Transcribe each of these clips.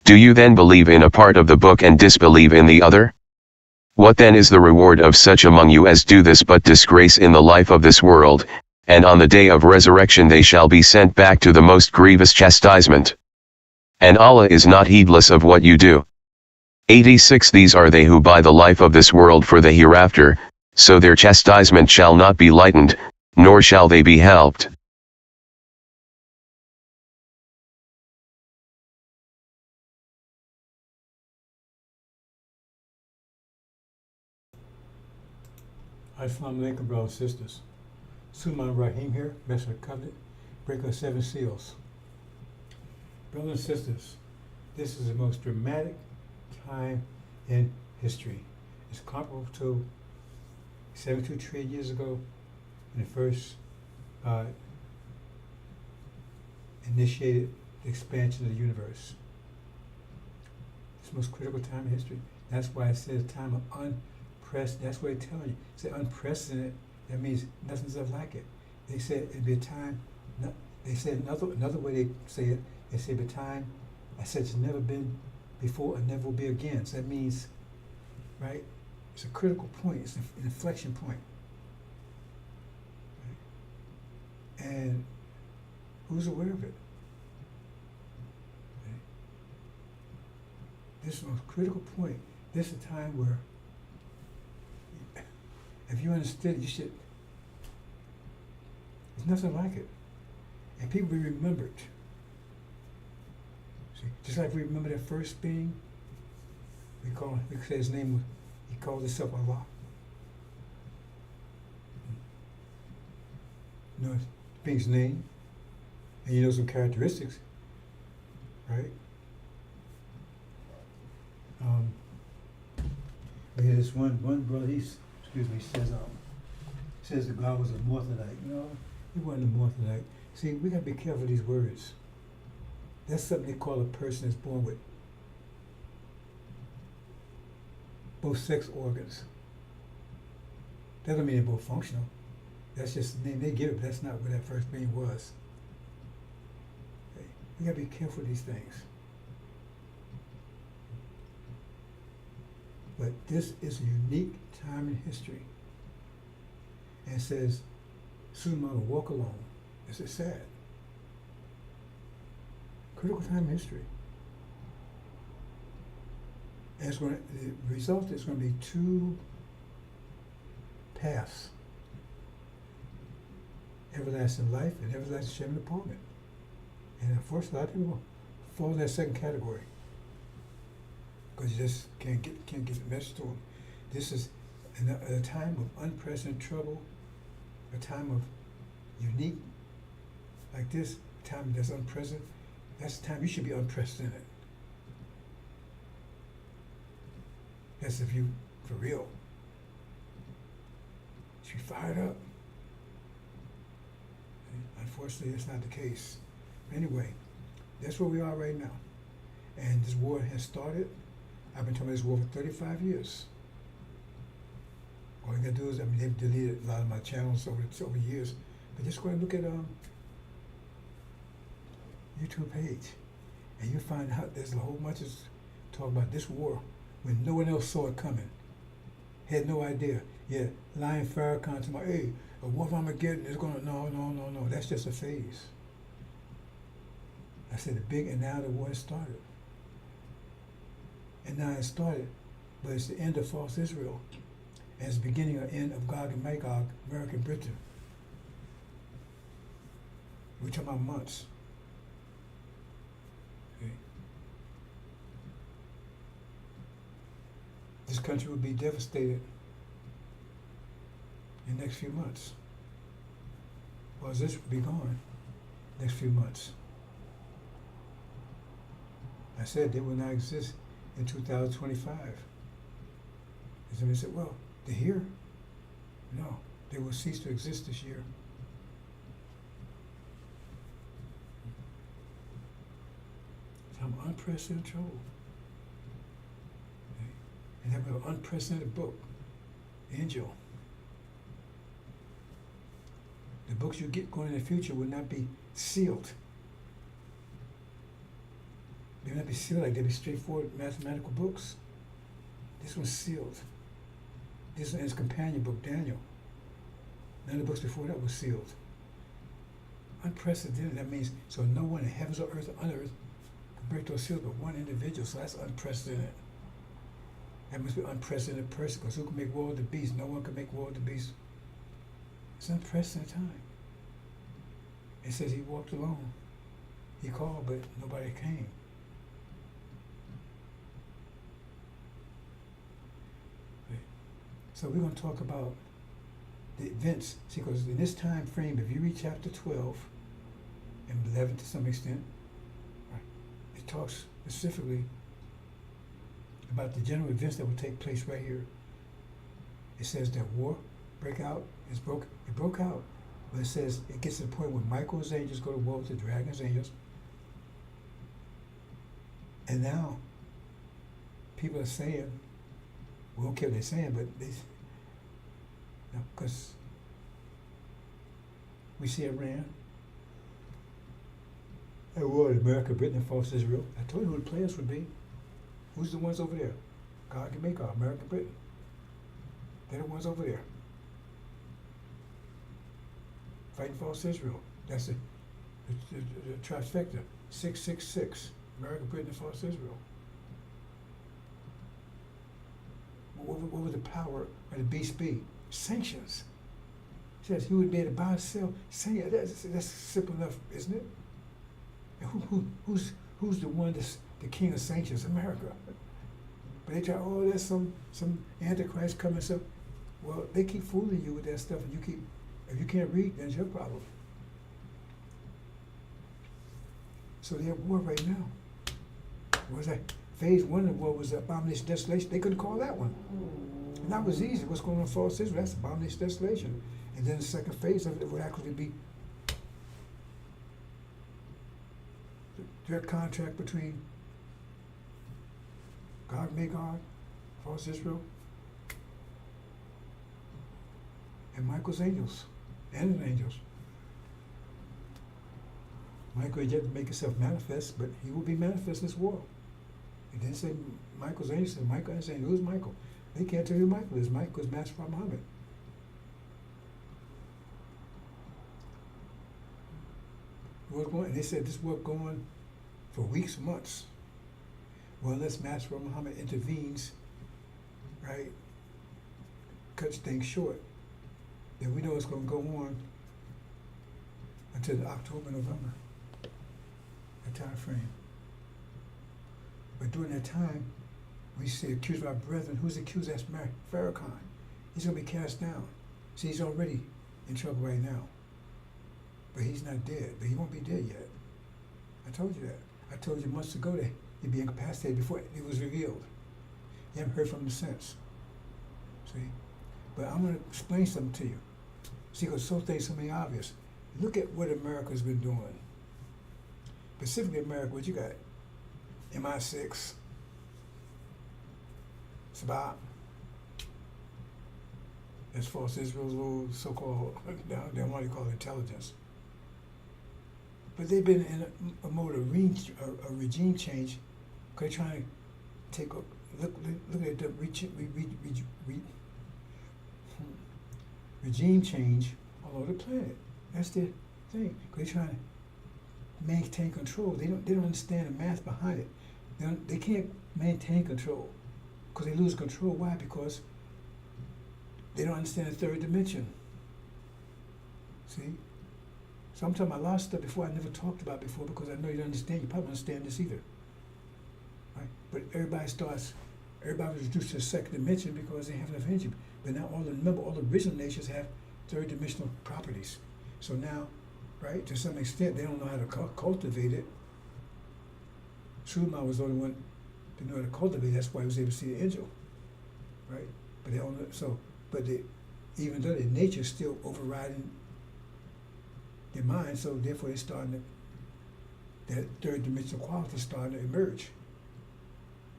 Do you then believe in a part of the book and disbelieve in the other? What then is the reward of such among you as do this but disgrace in the life of this world, and on the day of resurrection they shall be sent back to the most grievous chastisement. And Allah is not heedless of what you do. 86 These are they who buy the life of this world for the hereafter, so their chastisement shall not be lightened, nor shall they be helped. Assalamu alaikum, brothers and sisters. Suleiman Rahim here, Master of the Covenant, breaker of 7 seals. Brothers and sisters, this is the most dramatic time in history. It's comparable to 72 trillion years ago when the first initiated the expansion of the universe. It's the most critical time in history. That's why it says time of unprecedented. That's what they're telling you. It's unprecedented. That means nothing's ever like it. They said it'd be a time. They said another way they say it. They say the time I said it's never been before and never will be again. So that means, right? It's a critical point. It's an inflection point. Right? And who's aware of it? Right? This is the most critical point. This is a time where, if you understood, you should. There's nothing like it, and people be remembered. See, just like we remember that first being, we say his name was. He called himself Allah. You know the being's name, and you know some characteristics, right? But here's one brother. He says that God was a Morthanite. No, he wasn't a Morthanite. See, we got to be careful of these words. That's something they call a person that's born with both sex organs. That doesn't mean they're both functional. That's just the name they give it, but that's not what that first being was. Okay? We got to be careful of these things. But this is a unique time in history. And it says, Suleiman will walk alone. This is sad. Critical time in history. And the result is going to be 2 paths. Everlasting life and everlasting shame and department. And unfortunately, a lot of people fall in that second category. Because you just can't get the message to them. This is a time of unprecedented trouble, a time of unique, like this, a time that's unprecedented. That's the time you should be unprecedented. That's if you, for real, should be fired up. Unfortunately, that's not the case. Anyway, that's where we are right now. And this war has started. I've been talking about this war for 35 years. All you gotta do is, they've deleted a lot of my channels over years, but just go and look at YouTube page, and you find out there's a whole bunch of talk about this war when no one else saw it coming, had no idea. Yeah, lying FARRAKHAN to my, hey, a war of Armageddon is gonna, no, that's just a phase. I said and now the war has started. And now it started, but it's the end of false Israel. And it's the beginning or end of Gog and Magog, American Britain. We're talking about months. Okay. This country will be devastated in the next few months. Well, this will be gone next few months. I said they will not exist in 2025. And somebody said, well, they're here. No, they will cease to exist this year. Some unprecedented trouble. Okay? And have an unprecedented book, Angel. The books you get going in the future will not be sealed. They may not be sealed like they be straightforward mathematical books. This one's sealed. This one is companion book, Daniel. None of the books before that was sealed. Unprecedented, that means, so no one in heavens or earth or on earth can break those seals but one individual, so that's unprecedented. That must be an unprecedented person, because who can make war with the beast? No one can make war with the beast. It's an unprecedented time. It says he walked alone. He called, but nobody came. So we're going to talk about the events. See, because in this time frame, if you read chapter 12 and 11 to some extent, right, it talks specifically about the general events that will take place right here. It says that war break out. It broke out, but it says it gets to the point where Michael's angels go to war with the dragon's angels, and now people are saying, we don't care what they're saying, but they, because we see Iran at war with America, Britain, and false Israel. I told you who the players would be. Who's the ones over there? God can make America, Britain. They're the ones over there fighting false Israel. That's the trifecta. 666. America, Britain, and false Israel. What would the power of the beast be? Sanctions. It says he would be able to buy and sell. That's simple enough, isn't it? And who's the one that's the king of sanctions? America. But they try, oh, there's some antichrist coming. So, well, they keep fooling you with that stuff, and if you can't read, then it's your problem. So they're at war right now. What was that? Phase one of the war was abomination, desolation. They couldn't call that one. And that was easy. What's going on in false Israel? That's abomination, desolation. And then the second phase of it would actually be the direct contract between God, Magog, false Israel, and Michael's angels, and the angels. Michael had yet to make himself manifest, but he will be manifest in this war. He didn't say Michael's angel, he said Michael, and saying, who's Michael? They can't tell you who Michael is. Michael is Master Prophet Muhammad. And they said this war going for weeks, months. Well, unless Master Prophet Muhammad intervenes, right, cuts things short, then we know it's going to go on until October, November, that time frame. But during that time, we see accused of our brethren. Who's accused? That's FARRAKHAN. He's going to be cast down. See, he's already in trouble right now. But he's not dead. But he won't be dead yet. I told you that. I told you months ago that he'd be incapacitated before it was revealed. You haven't heard from him since. See? But I'm going to explain something to you. See, because some things are so obvious. Look at what America's been doing. Specifically America, what you got? MI6, Sabah, that's false Israel's little so-called, they want to call it intelligence. But they've been in a mode of regime change, because they're trying to take a look at the regime change all over the planet. That's the thing. They're trying to maintain control. They don't understand the math behind it. They can't maintain control because they lose control. Why? Because they don't understand the third dimension. See? So I'm talking about a lot of stuff before I never talked about before, because I know you don't understand. You probably don't understand this either. Right? But everybody was reduced to the second dimension because they have enough energy. But now all the original nations have third dimensional properties. So now, right, to some extent, they don't know how to cultivate it. Shruma was the only one to know how to cultivate it. That's why he was able to see the angel, right? But they don't know, even though their nature is still overriding their mind, so therefore they're starting that third dimensional quality starting to emerge,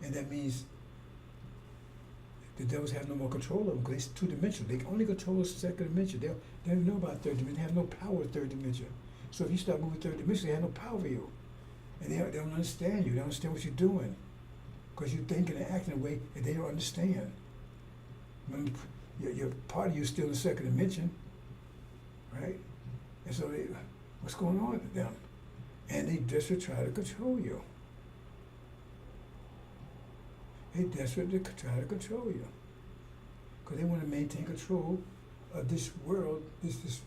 and that means the devils have no more control of them because it's two-dimensional. They can only control the second dimension. They don't even know about third dimension. They have no power in third dimension. So if you start moving third dimension, they have no power over you. And they don't understand you. They don't understand what you're doing. Because you're thinking and acting in a way that they don't understand. Remember, your part of you is still in the second dimension, right? And so what's going on with them? And they desperately try to control you. They desperately try to control you. Because they want to maintain control of this world, this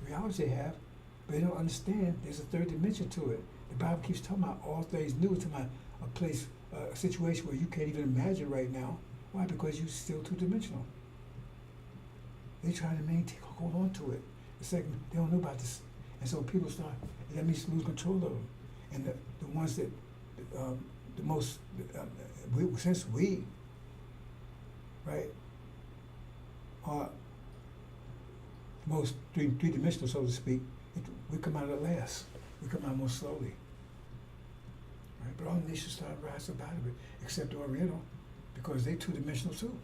reality they have, but they don't understand there's a third dimension to it. The Bible keeps talking about all things new, talking about a place, a situation where you can't even imagine right now. Why? Because you're still two-dimensional. They try to maintain, hold on to it. The second, they don't know about this. And so people start, that means lose control of them. And the ones that, the most, since we, right, are most three-dimensional, so to speak, we come out at last. We come out more slowly. Right? But all nations start rising up out of it, except the Oriental, because they're two-dimensional too.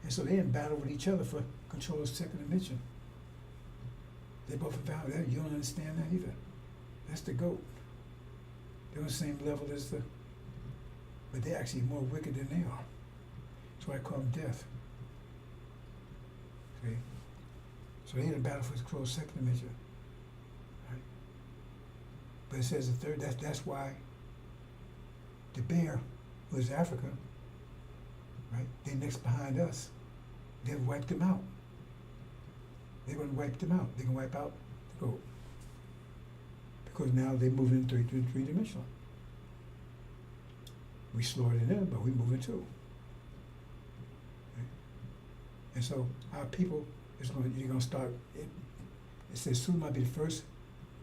And so they're in battle with each other for control of the second dimension. They both in battle. You don't understand that either. That's the goat. They're on the same level as but they're actually more wicked than they are. That's why I call them death. See? So they're in a battle for control of the second dimension. Right? But it says the third, that's why the bear, who is Africa, right? They're next behind us. They've wiped them out. They're going to wipe them out. They're going to wipe out the goat. Because now they're moving in three-dimensional. We slower than them, but we move in too. Right? And so our people you're going to start, it says soon might be the first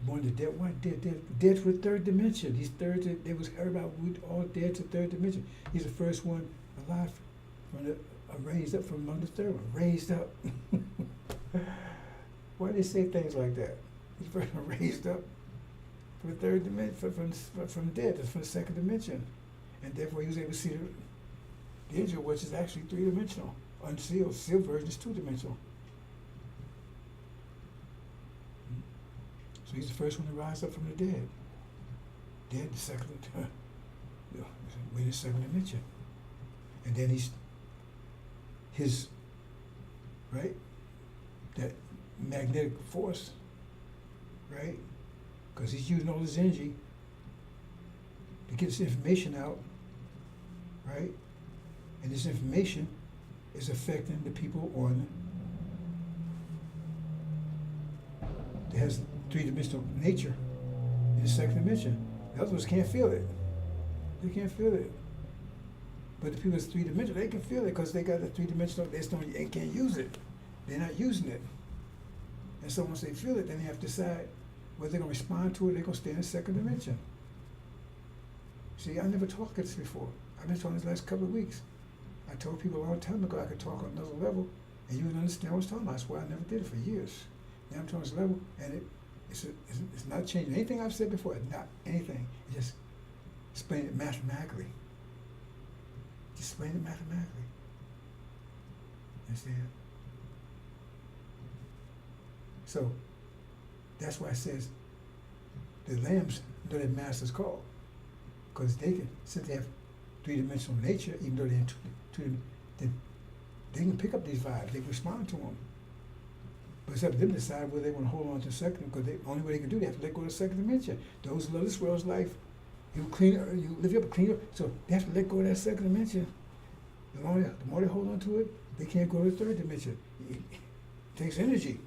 born to dead. Why dead? Dead for the third dimension. He's third, they was heard about, we all dead to third dimension. He's the first one alive, raised up from among the third one. Raised up. Why do they say things like that? He's the first one raised up from the third dimension, from dead, that's from the second dimension. And therefore he was able to see the angel, which is actually three-dimensional. Unsealed, sealed version is two-dimensional. So he's the first one to rise up from the dead. Dead, the second, we're in the second dimension. And then his, right, that magnetic force, right, because he's using all his energy to get this information out, right, and this information is affecting the people that has three-dimensional nature in the second dimension. The other ones can't feel it. They can't feel it. But the people that's three-dimensional, they can feel it because they got the three-dimensional, they can't use it. They're not using it. And so once they feel it, then they have to decide whether they're going to respond to it or they're going to stay in the second dimension. See, I never talked this before. I've been talking this last couple of weeks. I told people a long time ago I could talk on another level and you would understand what I was talking about. That's why I never did it for years. Now I'm talking on this level and it's not changing anything I've said before. Not anything. It just explain it mathematically. Just explain it mathematically. Understand? So that's why it says the lambs know their master's call. Because they can, since they have three-dimensional nature, even though they're in two, they can pick up these vibes. They can respond to them. But it's up to them to decide whether they want to hold on to the second, because the only way they can do that, they have to let go of the second dimension. Those who love this world's life, you live up, clean up. So they have to let go of that second dimension. The more they hold on to it, they can't go to the third dimension. It takes energy.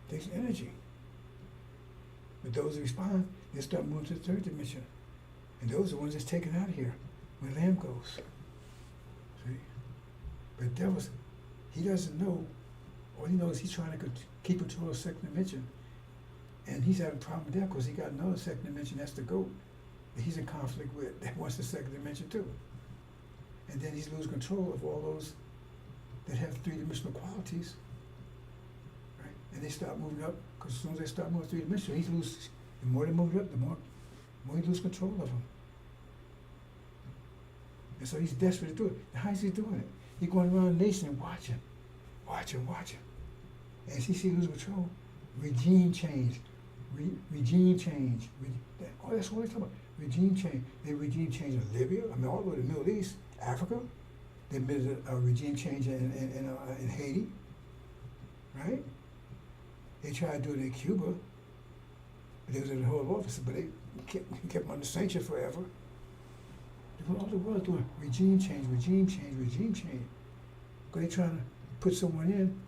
It takes energy. But those who respond, they start moving to the third dimension. And those are the ones that's taken out of here, where the lamb goes. See? But the devil, he doesn't know. All he knows is he's trying to keep control of the second dimension. And he's having a problem with that because he got another second dimension, that's the goat, that he's in conflict with, that wants the second dimension too. And then he's losing control of all those that have three-dimensional qualities. Right? And they start moving up, because as soon as they start moving three-dimensional, the more they move up, the more he loses control of them. And so he's desperate to do it. And how is he doing it? He's going around the nation watching. And as he sees losing control, regime change. regime change. That's what we're talking about. Regime change. They regime change in Libya. I mean, all over the Middle East, Africa. They made a regime change in Haiti, right? They tried to do it in Cuba. They was in the whole office, but they kept them under sanction forever. All the world doing regime change. Because they're trying to put someone in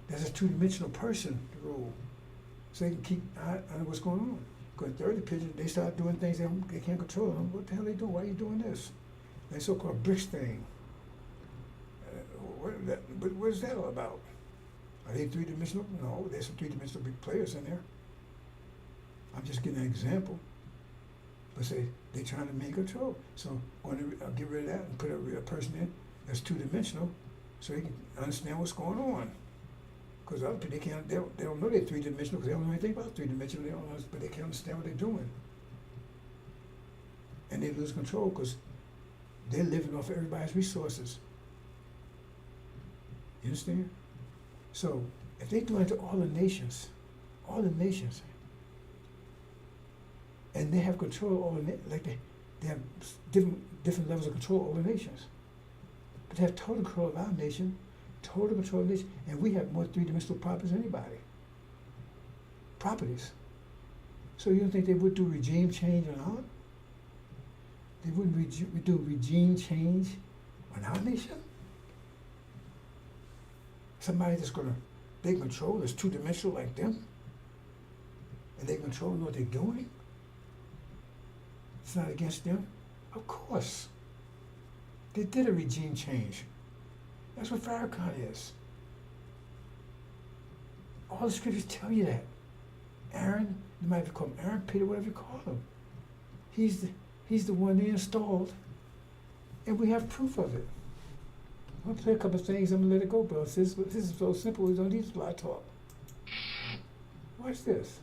that's a two-dimensional person to rule, so they can keep eye on what's going on. Because third dimension, they start doing things they can't control them. What the hell are they doing? Why are you doing this? That so-called BRICS thing. What is that all about? Are they three-dimensional? No, there's some three-dimensional big players in there. I'm just giving an example. But say they're trying to make control. So want to get rid of that and put a person in that's two-dimensional, so they can understand what's going on. Because other people they don't know they're three-dimensional because they don't know anything about three-dimensional. They don't know, but they can't understand what they're doing, and they lose control because they're living off everybody's resources. You understand? So if they do it to all the nations, and they have control over like they have different levels of control over nations, but they have total control of our nation, and we have more three-dimensional properties than anybody. Properties. So you don't think they would do regime change on our? They wouldn't do regime change on our nation? Somebody that's they control, that's two-dimensional like them, and they control what they're doing? It's not against them? Of course. They did a regime change. That's what FARRAKHAN is. All the scriptures tell you that. Aaron, you might have called him Aaron, Peter, whatever you call him. He's the one they installed, and we have proof of it. I'm going to play a couple of things, I'm going to let it go, bro. This is so simple, we don't need a lot of talk. Watch this.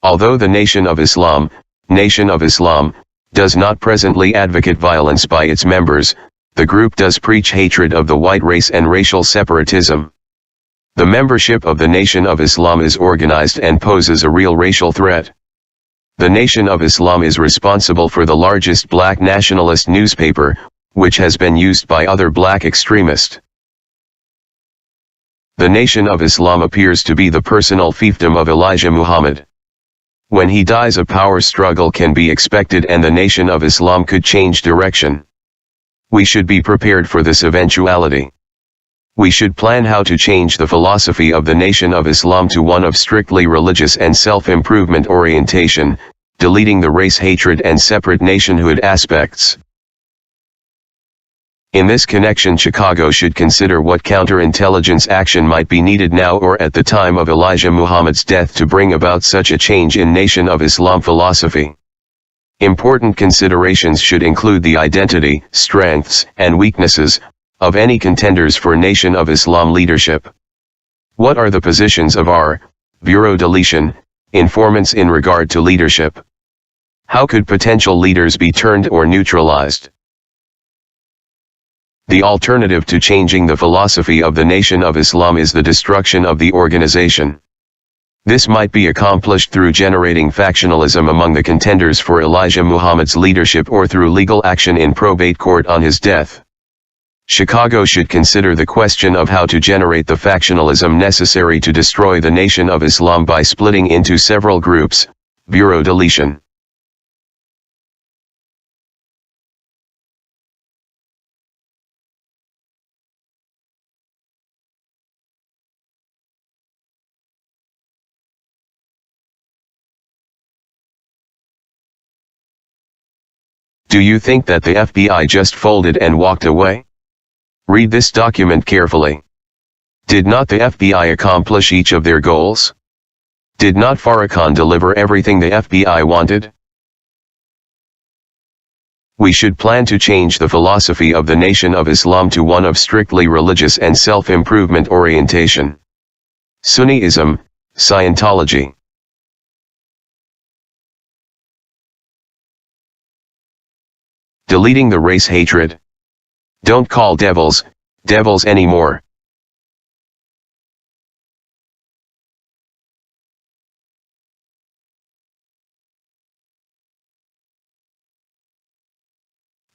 Although the Nation of Islam, does not presently advocate violence by its members, the group does preach hatred of the white race and racial separatism. The membership of the Nation of Islam is organized and poses a real racial threat. The Nation of Islam is responsible for the largest black nationalist newspaper, which has been used by other black extremists. The Nation of Islam appears to be the personal fiefdom of Elijah Muhammad. When he dies, a power struggle can be expected and the Nation of Islam could change direction. We should be prepared for this eventuality. We should plan how to change the philosophy of the Nation of Islam to one of strictly religious and self-improvement orientation, deleting the race hatred and separate nationhood aspects. In this connection, Chicago should consider what counterintelligence action might be needed now or at the time of Elijah Muhammad's death to bring about such a change in Nation of Islam philosophy. Important considerations should include the identity, strengths, and weaknesses of any contenders for Nation of Islam leadership. What are the positions of our bureau deletion informants in regard to leadership? How could potential leaders be turned or neutralized? The alternative to changing the philosophy of the Nation of Islam is the destruction of the organization. This might be accomplished through generating factionalism among the contenders for Elijah Muhammad's leadership or through legal action in probate court on his death. Chicago should consider the question of how to generate the factionalism necessary to destroy the Nation of Islam by splitting into several groups, bureau deletion. Do you think that the FBI just folded and walked away? Read this document carefully. Did not the FBI accomplish each of their goals? Did not Farrakhan deliver everything the FBI wanted? We should plan to change the philosophy of the Nation of Islam to one of strictly religious and self-improvement orientation. Sunniism, Scientology. Deleting the race hatred. Don't call devils anymore.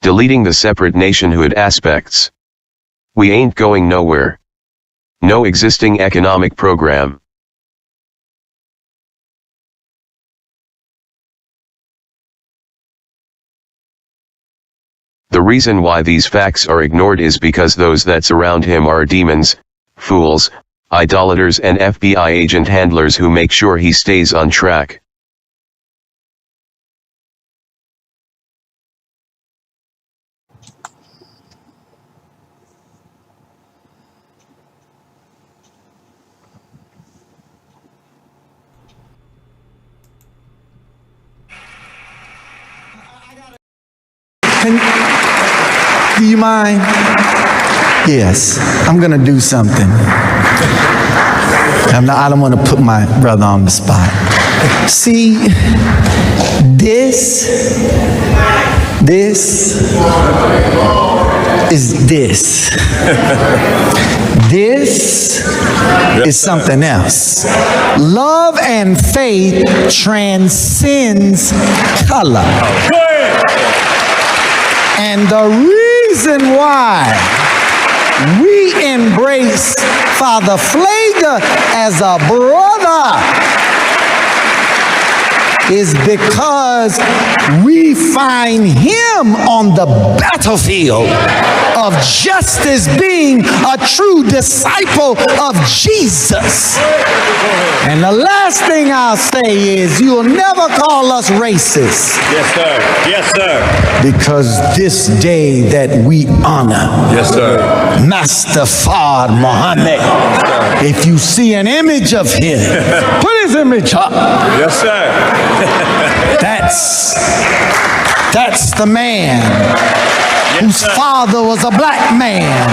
Deleting the separate nationhood aspects. We ain't going nowhere. No existing economic program. The reason why these facts are ignored is because those that surround him are demons, fools, idolaters and FBI agent handlers who make sure he stays on track. Do you mind? Yes, I'm gonna do something. I don't want to put my brother on the spot. See, this is this. This is something else. Love and faith transcends color. And the reason why we embrace Father Flagler as a brother is because we find him on the battlefield of justice, being a true disciple of Jesus. And the last thing I'll say is, you'll never call us racist. Yes, sir. Yes, sir. Because this day that we honor, Yes, sir. Master Fard Muhammad, if you see an image of him, put his image up. Yes, sir. That's the man whose father was a black man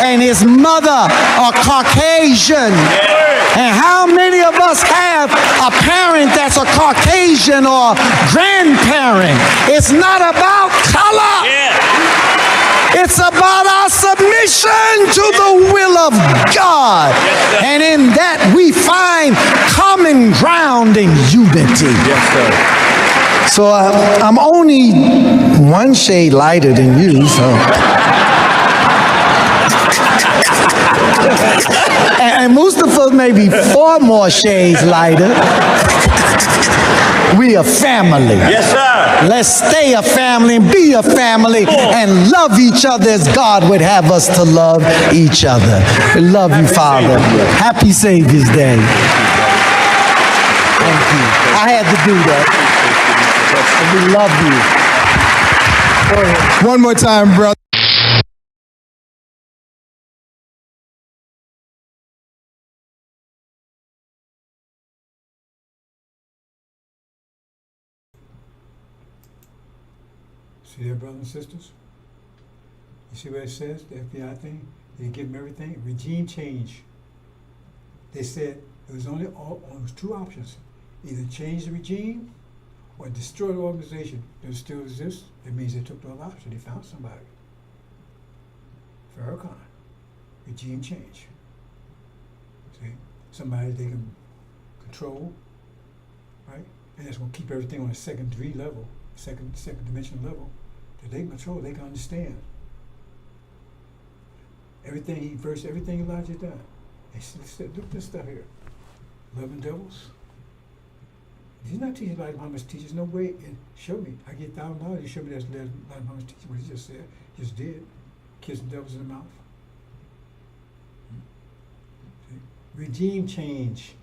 and his mother a Caucasian. And how many of us have a parent that's a Caucasian or grandparent? It's not about color. It's about our submission to the will of God. And in that we find common ground and unity. Yes, sir. So I'm only one shade lighter than you, so. And Mustafa may be 4 more shades lighter. We a family. Yes, sir. Let's stay a family and be a family and love each other as God would have us to love each other. We love you, Father. Happy Savior's Day. Thank you. I had to do that. We love you. One more time, brother. See there, brothers and sisters? You see what it says, the FBI thing? They give them everything. Regime change. They said it was only 2 options. Either change the regime or destroy the organization. Does it still exist? It means they took the other option. They found somebody. FARRAKHAN. Regime change. See? Somebody they can control, right? And that's going to keep everything on a second degree level, second dimension level. That they can control, they can understand. Everything he versed, everything Elijah done. He said, look at this stuff here. Loving devils. He's not teaching like Muhammad's teachers. No way. And show me. I get $1,000. You show me that's like Muhammad's teaching. What he just said, just did. Kissing devils in the mouth. See? Regime change.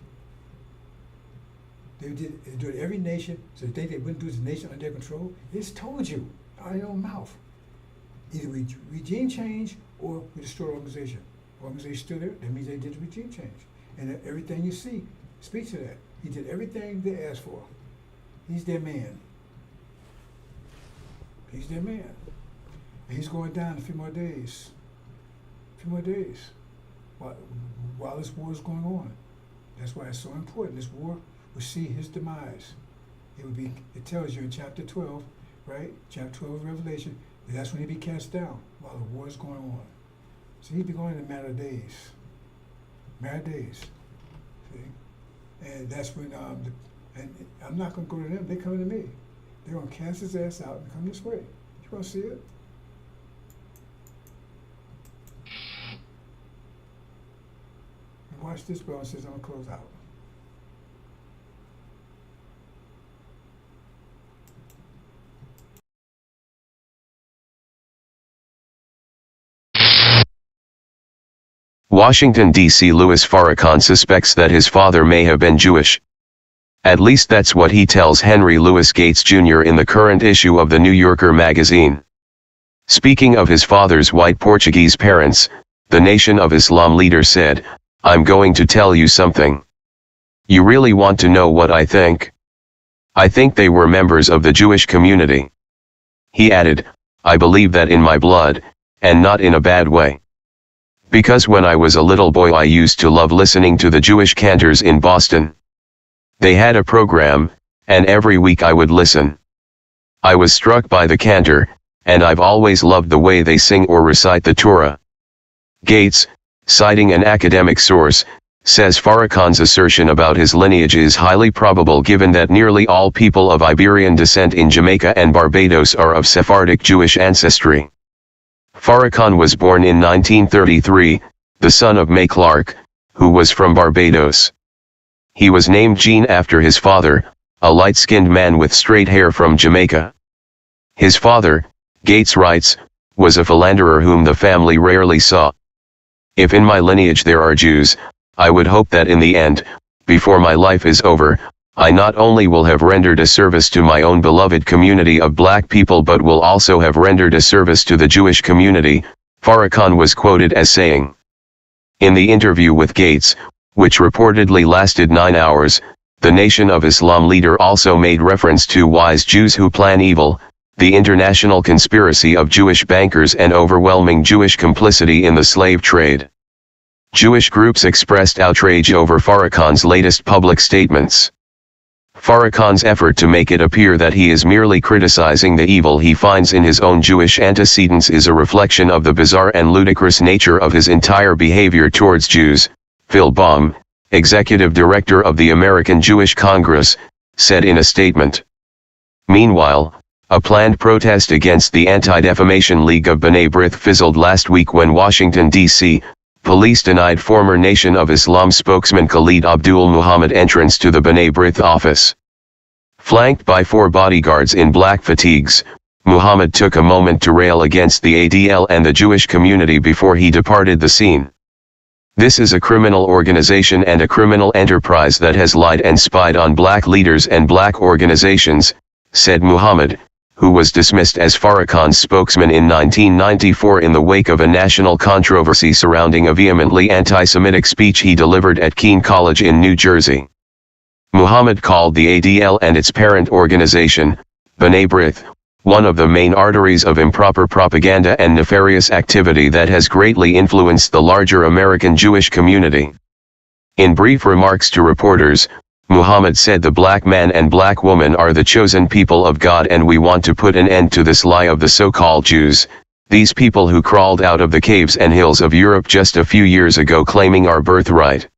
They do it every nation. So they think they wouldn't do this nation under their control. It's told you out of your own mouth. Either we regime change or we destroy the organization. The organization's still there. That means they did the regime change. And everything you see speaks to that. He did everything they asked for. He's their man. He's their man. And he's going down in a few more days. A few more days. While this war is going on. That's why it's so important. This war will see his demise. It tells you in chapter 12, right? Chapter 12 of Revelation, that's when he'll be cast down while the war is going on. So he'll be going in a matter of days. Matter of days. See? And that's when, and I'm not going to go to them, they're coming to me. They're going to cast his ass out and come this way. You want to see it? And watch this, bro. It says I'm going to close out. Washington, D.C. Louis Farrakhan suspects that his father may have been Jewish. At least that's what he tells Henry Louis Gates Jr. in the current issue of the New Yorker magazine. Speaking of his father's white Portuguese parents, the Nation of Islam leader said, "I'm going to tell you something. You really want to know what I think? I think they were members of the Jewish community." He added, "I believe that in my blood, and not in a bad way. Because when I was a little boy I used to love listening to the Jewish cantors in Boston. They had a program, and every week I would listen. I was struck by the cantor, and I've always loved the way they sing or recite the Torah." Gates, citing an academic source, says Farrakhan's assertion about his lineage is highly probable given that nearly all people of Iberian descent in Jamaica and Barbados are of Sephardic Jewish ancestry. Farrakhan was born in 1933, the son of May Clark, who was from Barbados. He was named Gene after his father, a light-skinned man with straight hair from Jamaica. His father, Gates writes, was a philanderer whom the family rarely saw. "If in my lineage there are Jews, I would hope that in the end, before my life is over, I not only will have rendered a service to my own beloved community of black people but will also have rendered a service to the Jewish community," Farrakhan was quoted as saying. In the interview with Gates, which reportedly lasted 9 hours, the Nation of Islam leader also made reference to wise Jews who plan evil, the international conspiracy of Jewish bankers and overwhelming Jewish complicity in the slave trade. Jewish groups expressed outrage over Farrakhan's latest public statements. Farrakhan's effort to make it appear that he is merely criticizing the evil he finds in his own Jewish antecedents is a reflection of the bizarre and ludicrous nature of his entire behavior towards Jews, Phil Baum, executive director of the American Jewish Congress, said in a statement. Meanwhile, a planned protest against the Anti-Defamation League of B'nai B'rith fizzled last week when Washington, D.C., police denied former Nation of Islam spokesman Khalid Abdul Muhammad entrance to the B'nai B'rith office. Flanked by 4 bodyguards in black fatigues, Muhammad took a moment to rail against the ADL and the Jewish community before he departed the scene. "This is a criminal organization and a criminal enterprise that has lied and spied on black leaders and black organizations," said Muhammad, who was dismissed as Farrakhan's spokesman in 1994 in the wake of a national controversy surrounding a vehemently anti-Semitic speech he delivered at Keene College in New Jersey. Muhammad called the ADL and its parent organization, B'nai B'rith, one of the main arteries of improper propaganda and nefarious activity that has greatly influenced the larger American Jewish community. In brief remarks to reporters, Muhammad said the black man and black woman are the chosen people of God and we want to put an end to this lie of the so-called Jews, these people who crawled out of the caves and hills of Europe just a few years ago claiming our birthright.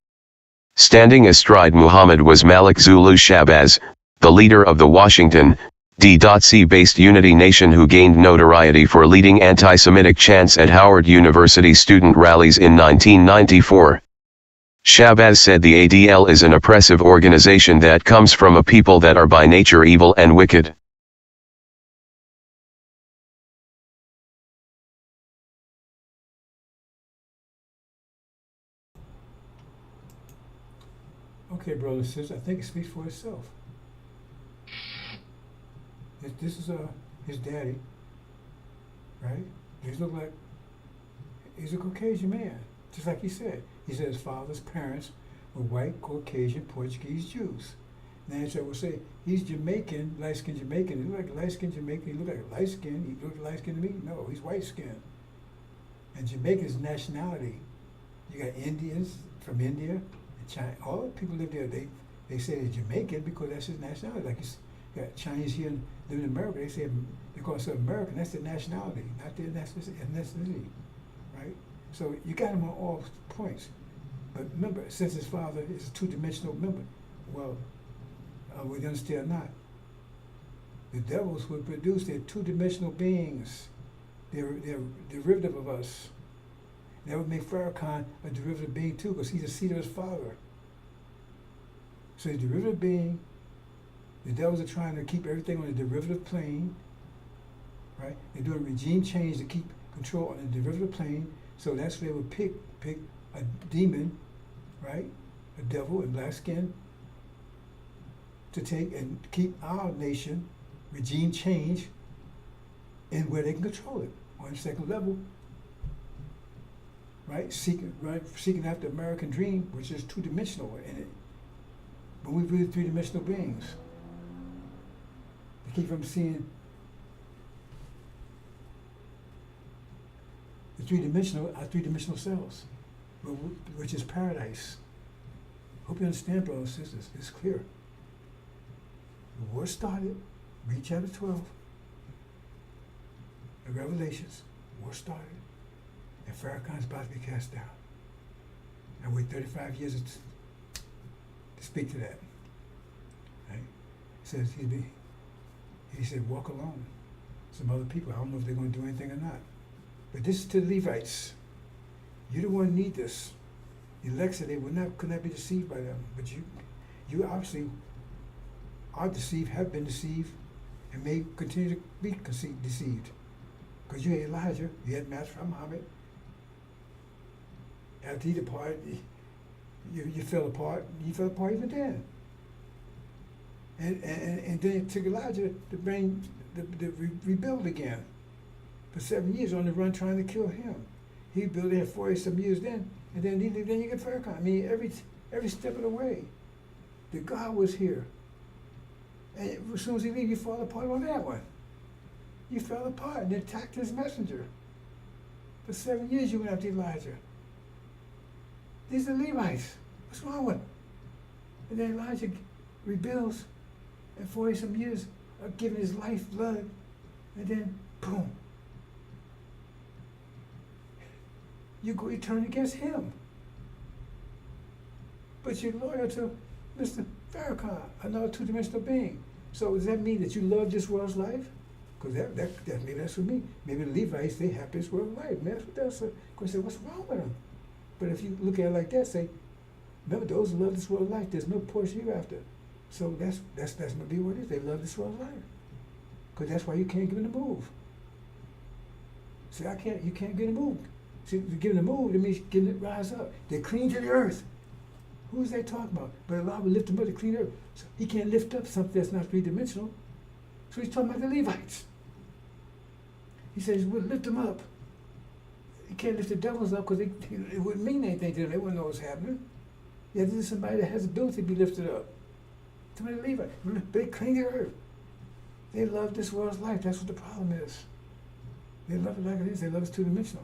Standing astride Muhammad was Malik Zulu Shabazz, the leader of the Washington, D.C.-based Unity Nation who gained notoriety for leading anti-Semitic chants at Howard University student rallies in 1994. Shabazz said the ADL is an oppressive organization that comes from a people that are by nature evil and wicked. Okay, brothers and sisters, I think it speaks for itself. This is his daddy, right? He look like he's a Caucasian man, just like he said. He said his father's parents were white, Caucasian, Portuguese Jews. Now so we'll say he's Jamaican, light-skinned Jamaican. He look like light-skinned Jamaican. He look like light-skinned. He look light-skinned to me. No, he's white-skinned. And Jamaica's nationality. You got Indians from India and China. All the people live there. They say they're Jamaican because that's his nationality. Like you got Chinese here living in America. They say they call themselves American. That's their nationality, not their ethnicity, right? So you got him on all points. But remember, since his father is a two-dimensional member, well, we understand not. The devils would produce their two-dimensional beings. They're derivative of us. That would make FARRAKHAN a derivative being too, because he's the seed of his father. So he's a derivative being. The devils are trying to keep everything on the derivative plane, right? They're doing regime change to keep control on the derivative plane. So that's where they would pick a demon, right? A devil in black skin, to take and keep our nation regime change and where they can control it on the second level, right? Seeking after the American dream, which is two-dimensional in it. But we're really three-dimensional beings. To keep from seeing the our three-dimensional selves, which is paradise. Hope you understand, brothers and sisters. It's clear. The war started, read chapter 12, the Revelations, war started, and FARRAKHAN's about to be cast down. I wait 35 years to speak to that. Right? It says he said, walk alone. Some other people, I don't know if they're going to do anything or not. But this is to the Levites. You don't want to need this. The elect said they could not be deceived by them. But you obviously are deceived, have been deceived, and may continue to be deceived. Because you had Elijah, you had Master Muhammad. After he departed, you fell apart. You fell apart even then. And then it took Elijah to rebuild again. For 7 years on the run trying to kill him. He built it 40-some years then, and then you get FARRAKHAN. I mean, every step of the way, the God was here. And as soon as he leaves, you fall apart on that one. You fell apart and attacked his messenger. For 7 years you went after Elijah. These are Levites. What's wrong with them? And then Elijah rebuilds, and 40-some years of giving his life blood, and then boom. You turn against him. But you're loyal to Mr. FARRAKHAN, another two-dimensional being. So does that mean that you love this world's life? Because maybe that's what me. Maybe the Levites, they have this world's life. Maybe that's what that's. Because what's wrong with them? But if you look at it like that, say, remember those who love this world's life, there's no portion hereafter. So that's going to be what it is. They love this world's life. Because that's why you can't give them the move. See, you can't get a move. See, giving the move, it means getting it rise up. They're clean to the earth. Who's they talking about? But Allah will lift them up to clean earth. So he can't lift up something that's not three-dimensional. So he's talking about the Levites. He says, we'll lift them up. You can't lift the devils up because it wouldn't mean anything to them. They wouldn't know what's happening. Yeah, this is somebody that has the ability to be lifted up. Somebody the Levites. But they clean the earth. They love this world's life. That's what the problem is. They love it like it is. They love it two-dimensional.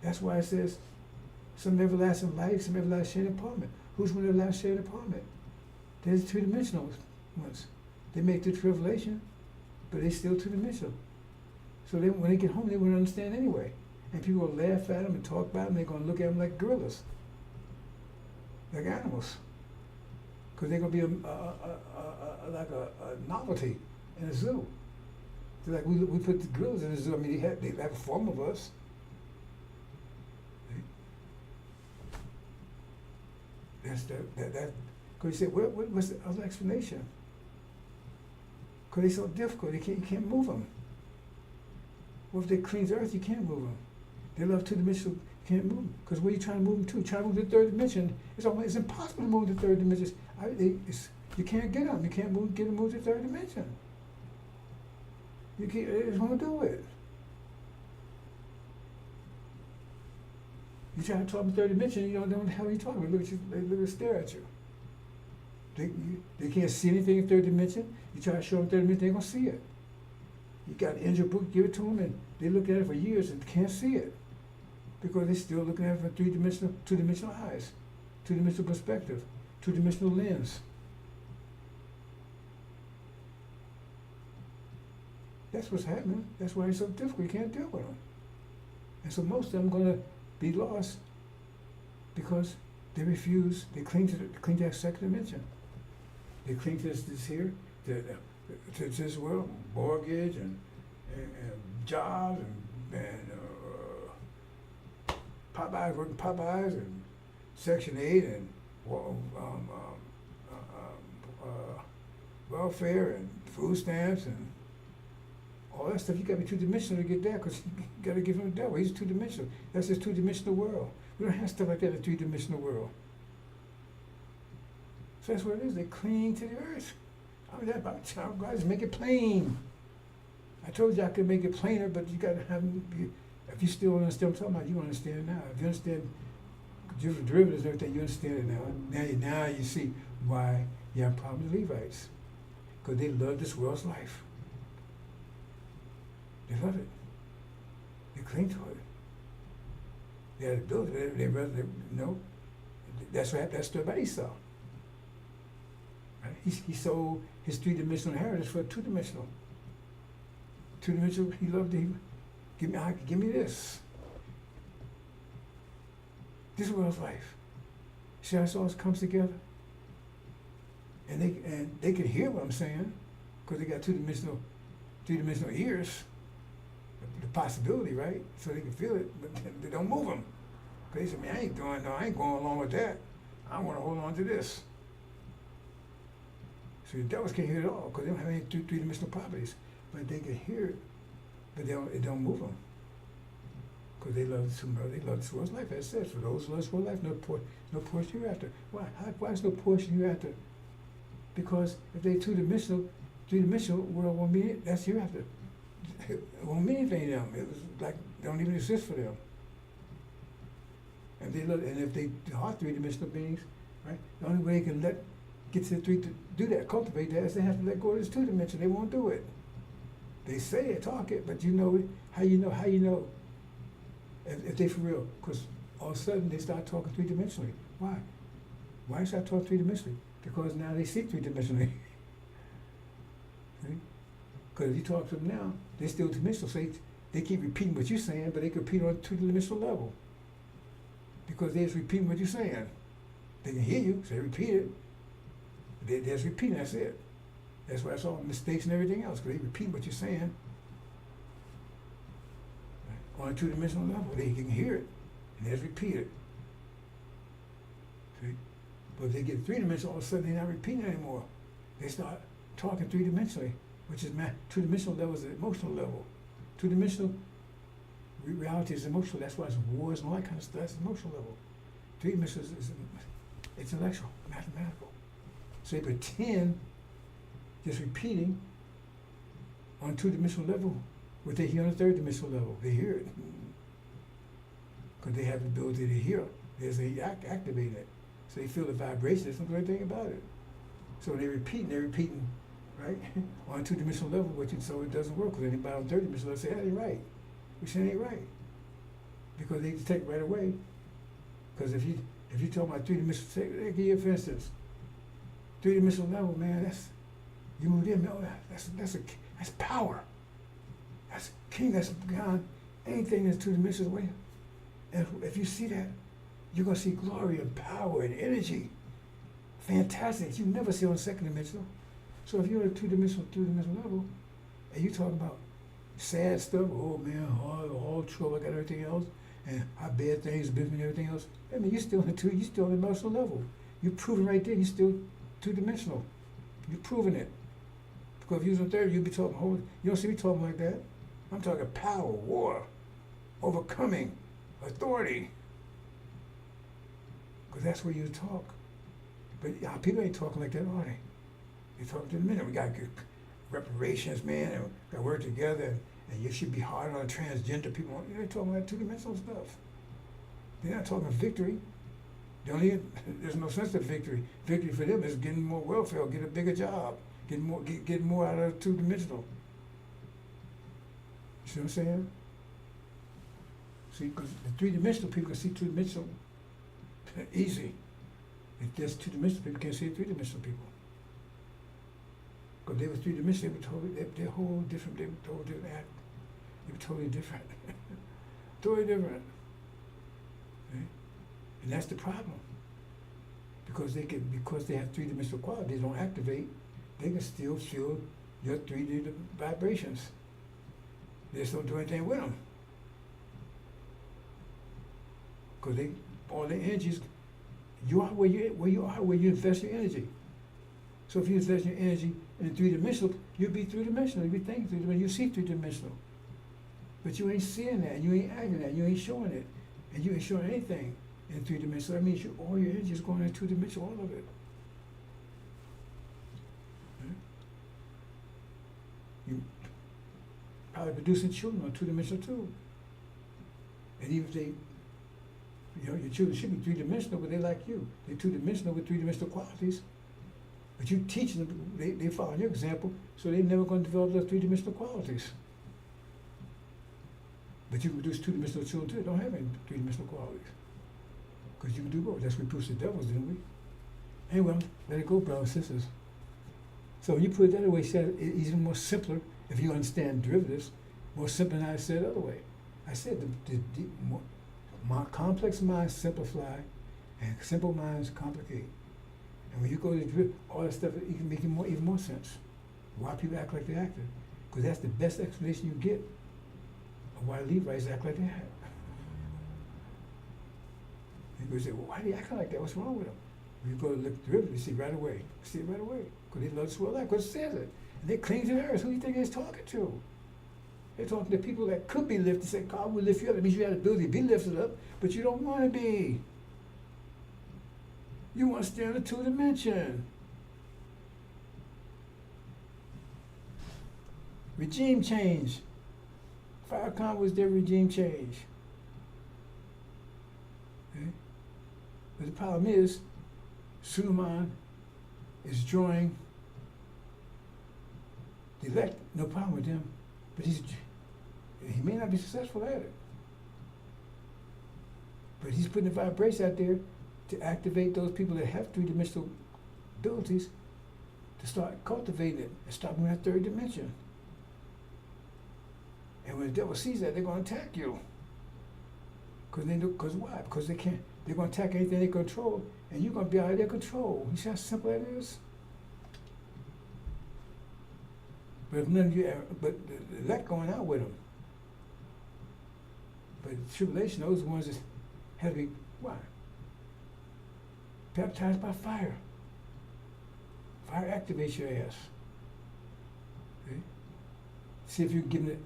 That's why it says, some everlasting life, some everlasting apartment. Who's going to everlasting apartment? There's two-dimensional ones. They make the revelation, but they're still two-dimensional. So when they get home, they won't understand anyway. And people will laugh at them and talk about them. They're going to look at them like gorillas, like animals. Because they're going to be like a novelty in a zoo. They're like we put the gorillas in the zoo. I mean, they have a form of us. That's that. Because you say, what's the other explanation? Because they're so difficult, you can't move them. Well, if they clean the earth, you can't move them. They love two-dimensional, you can't move them. Because where are you trying to move them to? Trying to move to the third dimension. It's impossible to move to the third dimension. You can't get them. You can't get them moved to the third dimension. You can't. They just won't do it. You try to talk in third dimension, you don't know what the hell you're talking about. They look and stare at you. They can't see anything in third dimension. You try to show them third dimension, they ain't gonna see it. You got an angel book, give it to them, and they look at it for years and can't see it. Because they're still looking at it from two-dimensional eyes, two-dimensional perspective, two-dimensional lens. That's what's happening. That's why it's so difficult. You can't deal with them. And so most of them are going to be lost because they refuse. They cling to that second dimension. They cling to this here, to this world, mortgage and jobs and Popeyes, working Popeyes and Section 8 and welfare and food stamps and all that stuff. You got to be two-dimensional to get that, because you got to give him the devil. He's two-dimensional. That's his two-dimensional world. We don't have stuff like that in a three-dimensional world. So that's what it is. They cling to the earth. I mean, that's about child God, just make it plain. I told you I could make it plainer, but you got to have. If you still don't understand what I'm talking about, you understand it now. If you understand different derivatives and everything, you understand it now. Now you see why you have problems with Levites, because they love this world's life. They love it. They cling to it. They had to build it. They rather, that's what happened. That's stood by Esau. Right? He sold his three-dimensional inheritance for a two-dimensional. Two-dimensional, he loved it. Give me this. This world's life. See how it all comes together? And they can hear what I'm saying, because they got three-dimensional ears. The possibility, right? So they can feel it, but they don't move them. Because they say, man, I ain't going along with that. I want to hold on to this. So the devils can't hear it all, because they don't have any three-dimensional properties. But they can hear it, but it don't move them. Because they love this world's life. As it says, for those who love this world's life, no portion hereafter. Why is no portion hereafter? Because if they three-dimensional world won't mean it, that's hereafter. It won't mean anything to them. It was like they don't even exist for them. And if they are three-dimensional beings, right? The only way they can get to do that, cultivate that, is they have to let go of this two-dimension. They won't do it. They say it, talk it, but you know it. How you know if they for real? Because all of a sudden they start talking three-dimensionally. Why? Why they start talking three-dimensionally? Because now they see three-dimensionally. Because if you talk to them now, they're still dimensional. So they keep repeating what you're saying, but they can repeat on a two-dimensional level. Because they're just repeating what you're saying. They can hear you, so they repeat it. They're just repeating, that's it. That's why it's all mistakes and everything else, because they repeat what you're saying. On a two-dimensional level, they can hear it, and they just repeat it. See? But if they get three-dimensional, all of a sudden they're not repeating anymore. They start talking three-dimensionally, which is two-dimensional level is an emotional level. Two-dimensional reality is emotional. That's why it's wars and all that kind of stuff. That's emotional level. Three-dimensional is intellectual, mathematical. So they pretend just repeating on two-dimensional level what they hear on a third-dimensional level. They hear it because they have the ability to hear. They activate it. So they feel the vibration. There's something anything about it. So when they're repeating, right, on a two-dimensional level, so it doesn't work. Because anybody on third-dimensional level say, that ain't right. We say it ain't right. Because they detect right away. Because if you talk about three-dimensional, they give you, for instance, three-dimensional level, man, you move in, man, that's power. That's king, that's beyond anything that's two-dimensional way. And if you see that, you're gonna see glory and power and energy. Fantastic. You never see on second-dimensional. So if you're at a two-dimensional level, and you talk about sad stuff, oh man, all trouble, I got everything else, and how bad things, business and everything else, I mean, you're still on the emotional level. You're proving right there, you're still two-dimensional. You're proving it. Because if you was on third, you'd be talking you don't see me talking like that. I'm talking power, war, overcoming, authority. Because that's where you talk. But people ain't talking like that, are they? They talking to the minute. We got good reparations, man, and we got to work together, and you should be hard on transgender people. They're talking about two-dimensional stuff. They're not talking victory. There's no sense of victory. Victory for them is getting more welfare, get a bigger job, get more out of two-dimensional. You see what I'm saying? See, because the three-dimensional people can see two-dimensional easy. If there's two-dimensional people can't see three-dimensional people. Because they were three-dimensional, they're whole different, they were totally different act. They were totally different. Totally different. Okay? And that's the problem. Because they have three-dimensional qualities, they don't activate, they can still feel your 3D vibrations. They just don't do anything with them. Because all their energies, you are where you are, where you invest your energy. So if you invest your energy in three-dimensional, you'll be three-dimensional, you'll be thinking three-dimensional, you see three-dimensional. But you ain't seeing that, and you ain't acting that, you ain't showing it, and you ain't showing anything in three-dimensional. That means all your energy is going in two-dimensional, all of it. You probably producing children on two-dimensional too. And even if they, your children should be three-dimensional, but they're like you. They're two-dimensional with three-dimensional qualities. But you teach them, they follow your example, so they're never going to develop those three-dimensional qualities. But you can produce two-dimensional children too, that don't have any three-dimensional qualities. Because you can do both. That's what we produced the devils, didn't we? Anyway, let it go, brothers and sisters. So when you put it that way, it's even more simpler if you understand derivatives, more simple than I said the other way. I said more complex minds simplify and simple minds complicate. And when you go to derivative, all that stuff, it can make even more sense. Why people act like they acted. Because that's the best explanation you get of why Levites act like they act. People say, well, why do you act like that? What's wrong with them? When you go to look at derivative, you see right away. You see it right away. Because they love to swell out, because it says it. And they cling to the earth. Who do you think they're talking to? They're talking to people that could be lifted. Say, God will lift you up. It means you have the ability to be lifted up, but you don't want to be. You want to stay in the two-dimension. Regime change. FARRAKHAN was their regime change. Okay? But the problem is, Suleiman is drawing the elect, no problem with him, but he may not be successful at it. But he's putting a vibration out there to activate those people that have three-dimensional abilities to start cultivating it and stop moving that third dimension. And when the devil sees that, they're going to attack you. Because why? Because they can't. They're going to attack anything they control, and you're going to be out of their control. You see how simple that is? But if none of you, but the elect going out with them. But the tribulation, those are the ones that have to be, why? Baptized by fire. Fire activates your ass. Okay? See if you can give it,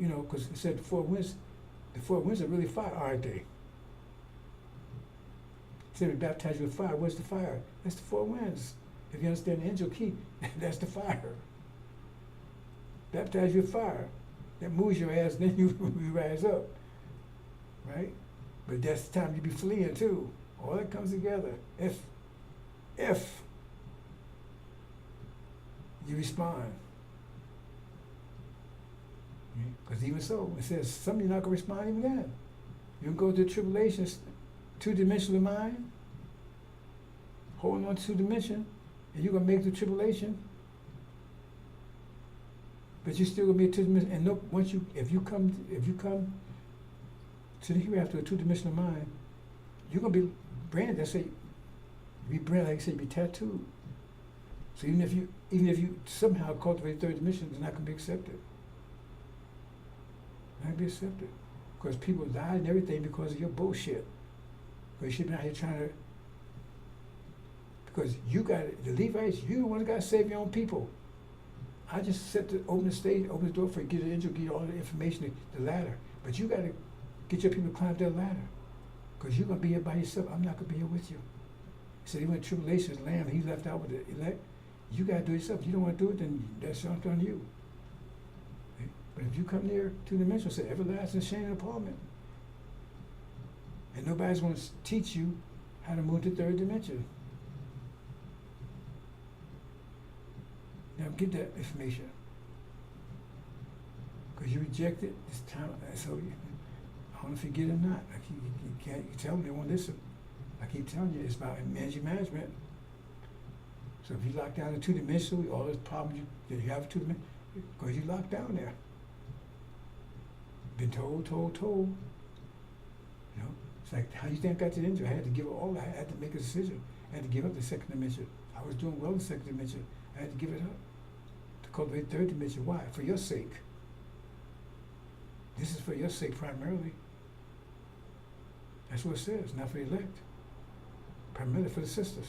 you know, because it said the four winds are really fire, aren't they? It said we baptize you with fire. What's the fire? That's the four winds. If you understand the angel key, that's the fire. Baptize you with fire. That moves your ass, then you rise up. Right? But that's the time you be fleeing too. All that comes together. If you respond. Because even so, it says some of you not going to respond even then. You can go to tribulations, two-dimensional mind, holding on to two-dimension, and you're going to make the tribulation. But you're still going to be a two-dimensional. And no, if you come to the hereafter, a two-dimensional mind, you're going to be branded. That's it. Be branded, like I said, be tattooed. So even if you somehow cultivate third dimension, it's not going to be accepted. Not be accepted. Because people died and everything because of your bullshit. Because you should be out here trying to, because you got it, the Levites, you the one that got to save your own people. I just set to open the stage, open the door for you, get the angel, get all the information, the ladder. But you got to get your people to climb that ladder. Because you're going to be here by yourself. I'm not going to be here with you. So he went tribulation's lamb, he left out with the elect. You got to do it yourself. If you don't want to do it, then that's up on you. But if you come near two dimensional, say everlasting shame and appallment. And nobody's going to teach you how to move to third dimension. Now get that information. Because you reject it this time. So I don't know if you get it or not. You tell them they won't listen. I keep telling you, it's about energy management. So if you lock down in two-dimensional, all those problems that you have two-dimensional, because you locked down there. Been told. You know, it's like, how you think I got to the injury? I had to give it all. I had to make a decision. I had to give up the second dimension. I was doing well in the second dimension. I had to give it up to cultivate third dimension. Why? For your sake. This is for your sake primarily. That's what it says, not for the elect. Primarily for the sisters.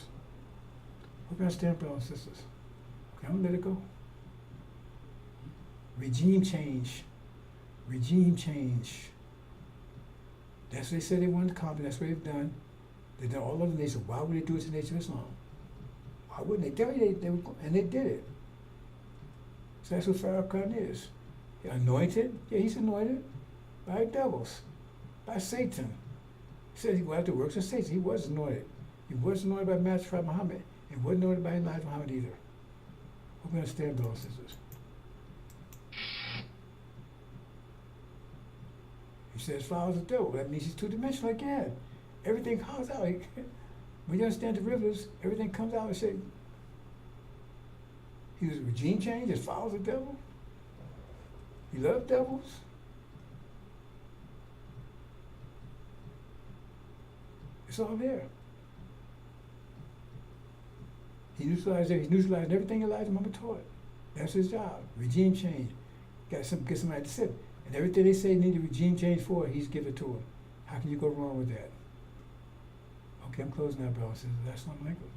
Hope you understand, brothers and sisters. Okay, I'm gonna let it go. Regime change. Regime change. That's what they said they wanted to accomplish. That's what they've done. They've done all other nations. Why would they do it to the Nation of Islam? Why wouldn't they? And they did it. So that's what FARRAKHAN is. Anointed? Yeah, he's anointed by devils, by Satan. He says he will have the works of Satan. He was anointed. He wasn't anointed by Master Prophet Muhammad. He wasn't anointed by Elijah Muhammad either. Hope you understand, brothers and sisters. He says follows the devil. That means he's two-dimensional again. Everything comes out. When you understand derivatives, everything comes out and say, he was a regime change that follows the devil. He loved devils. It's all there. He neutralized everything Elijah Muhammad taught. That's his job. Regime change. Get somebody to sit. And everything they say need a regime change for, he's given it to him. How can you go wrong with that? Okay, I'm closing now, brothers and sisters. That's not my language.